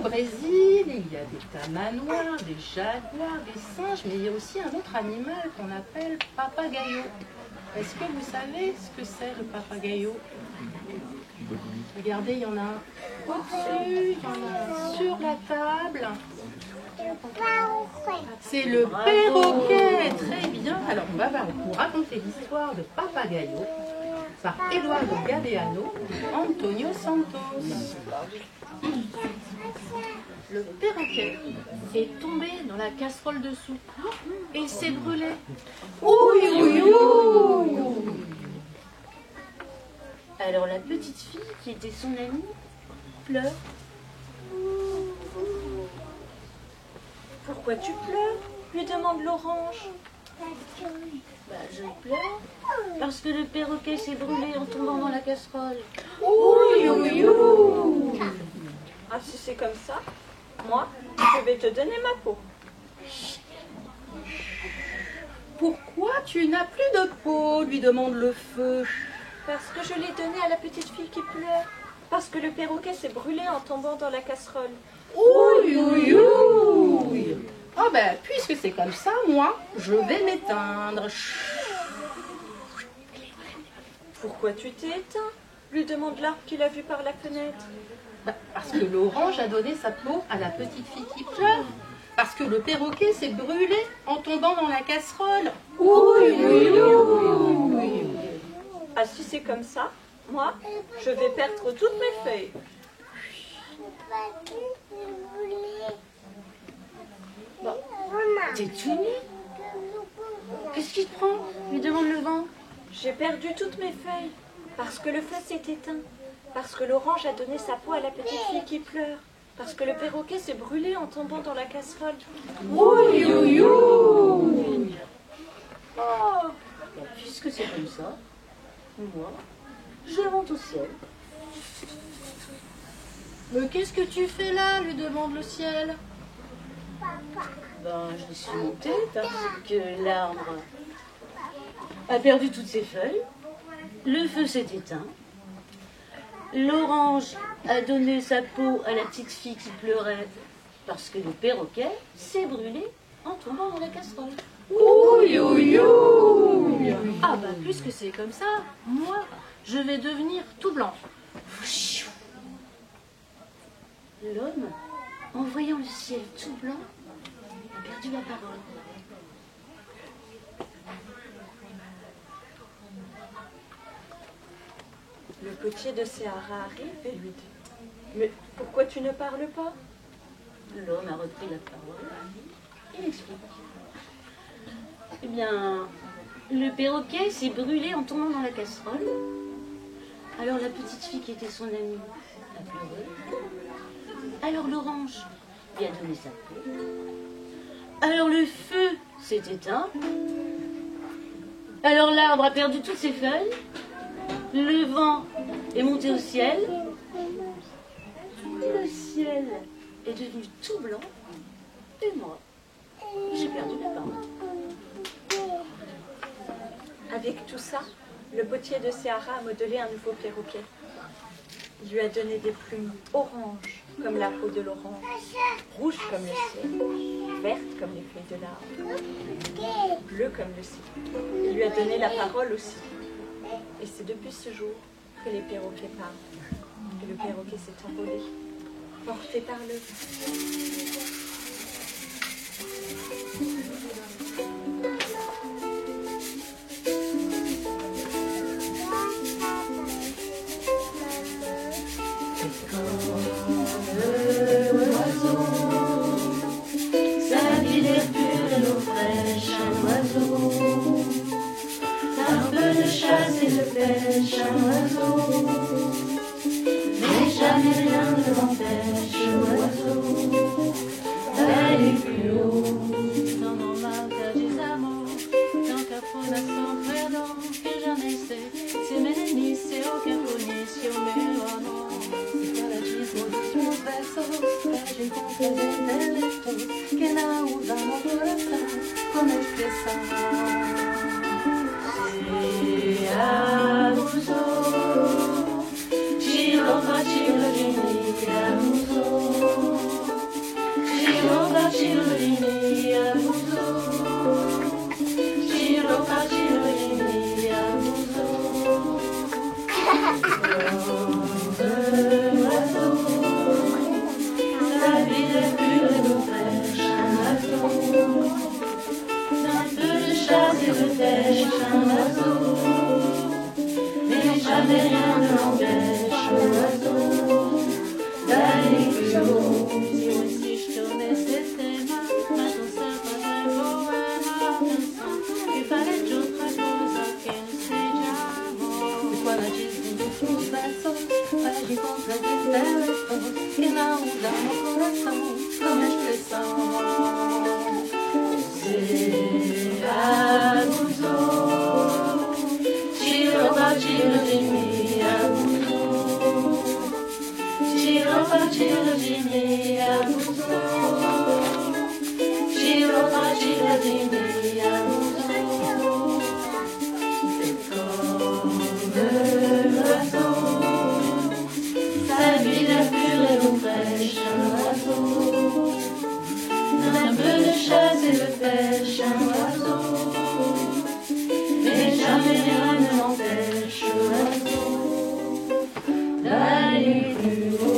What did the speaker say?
Brésil, il y a des tamanoirs, des jaguars, des singes, mais il y a aussi un autre animal qu'on appelle papagayo. Est-ce que vous savez ce que c'est le papagayo? Regardez, il y en a un au-dessus, il y en a un sur la table. C'est le perroquet, très bien. Alors on va vous raconter l'histoire de Papagayo par Eduardo Galeano et Antonio Santos. Le perroquet est tombé dans la casserole de soupe et s'est brûlé. Ouïe, ouïe, ouïe. Alors la petite fille qui était son amie pleure. Pourquoi tu pleures? Lui demande l'orange. Bah, je pleure parce que le perroquet s'est brûlé en tombant dans la casserole. Ouïe, ouïe, ouïe. Ah, si c'est comme ça, moi, je vais te donner ma peau. Pourquoi tu n'as plus de peau? Lui demande le feu. Parce que je l'ai donnée à la petite fille qui pleure. Parce que le perroquet s'est brûlé en tombant dans la casserole. Ouïe, ouïe, ouïe. Ah ben, puisque c'est comme ça, moi, je vais m'éteindre. Pourquoi tu t'es éteint? Lui demande l'arbre qu'il a vu par la fenêtre. Ben, parce que l'orange a donné sa peau à la petite fille qui pleure. Parce que le perroquet s'est brûlé en tombant dans la casserole. Ouïe, ouïe, ouïe. Ah, si c'est comme ça, moi, je vais perdre toutes mes feuilles. Bon, t'es tout nu? Qu'est-ce qui te prend? Lui demande le vent. J'ai perdu toutes mes feuilles. Parce que le feu s'est éteint. Parce que l'orange a donné sa peau à la petite fille qui pleure. Parce que le perroquet s'est brûlé en tombant dans la casserole. Ouïe, ouïe, ouïe. Oh, bah, puisque c'est comme ça, moi, je monte au ciel. Mais qu'est-ce que tu fais là? Lui demande le ciel. Ben, je suis montée parce que l'arbre a perdu toutes ses feuilles, le feu s'est éteint, l'orange a donné sa peau à la petite fille qui pleurait parce que le perroquet s'est brûlé en tombant dans la casserole. Ouïe, ouïe, ouïe. Ah ben, puisque c'est comme ça, moi, je vais devenir tout blanc. L'homme, en voyant le ciel tout blanc, a perdu la parole. Le potier de Sahara arrive et lui dit « Mais pourquoi tu ne parles pas ?» L'homme a repris la parole. Il explique. Eh bien, le perroquet s'est brûlé en tombant dans la casserole. Alors la petite fille qui était son amie a pleuré. Alors l'orange lui a donné sa peau. Alors le feu s'est éteint. Alors l'arbre a perdu toutes ses feuilles. Le vent est monté au ciel. Et le ciel est devenu tout blanc. Et moi, j'ai perdu la parole. Avec tout ça, le potier de Sahara a modelé un nouveau perroquet. Il lui a donné des plumes oranges comme la peau de l'orange, rouges comme le ciel, vertes comme les feuilles de l'arbre, bleues comme le ciel. Il lui a donné la parole aussi. Et c'est depuis ce jour que les perroquets parlent. Et le perroquet s'est envolé, porté par le vent. Sa ville est pure et l'eau fraîche, un oiseau. Un peu de chasse et de pêche, un oiseau. Mais jamais rien ne l'empêche, l'oiseau, d'aller plus haut. Dans mon marque des amours, tant qu'à fond à son frère, donc que jamais c'est me nemici, o que conhece o meu amor. Os versos pra gente intelectos que não usam o coração como expressão. Se abusou, tirou partido de mim, abusou. d'une belle réponse. Et là-haut dans mon corazon, comme je te sens. C'est abuso, Chiroba Chirojimi, abuso, Chiroba Chirojimi, abuso, Chiroba Chirojimi, abuso. C'est comme l'oiseau, sa vie la pure et l'eau fraîche, un oiseau. Un peu de chasse et de pêche, un oiseau. Mais jamais rien ne m'empêche, l'oiseau, d'aller plus haut.